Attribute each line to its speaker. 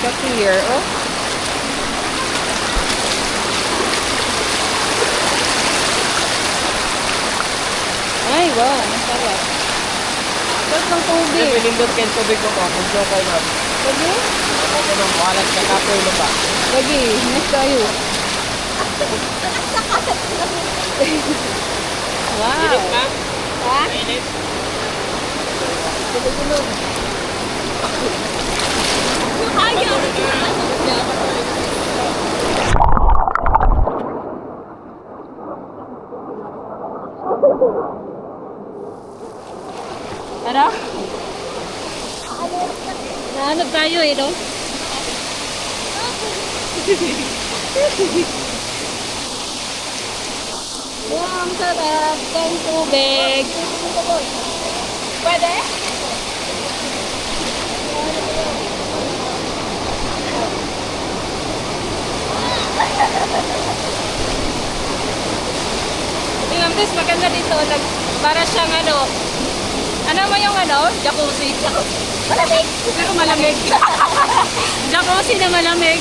Speaker 1: Pa-clear, oh. Ay, wow, masarap. Sarap ng tubig.
Speaker 2: Pinindot kayo tubig mo po. Kung siya kayo ma'am.
Speaker 1: Lagi?
Speaker 2: Ako nung walang kakapoy mo ba?
Speaker 1: Lagi, next tayo. Wow.
Speaker 2: Init ma'am?
Speaker 1: Ha?
Speaker 2: Init?
Speaker 1: Tulog-tulog. Ano? Naano tayo eh, no? Wow, ang sarap ng tubig. Pwede? Tingnan mo, maganda dito. Para siyang ano mo yung jacuzzi. Malamig. Pero malamig. Jacuzzi na malamig.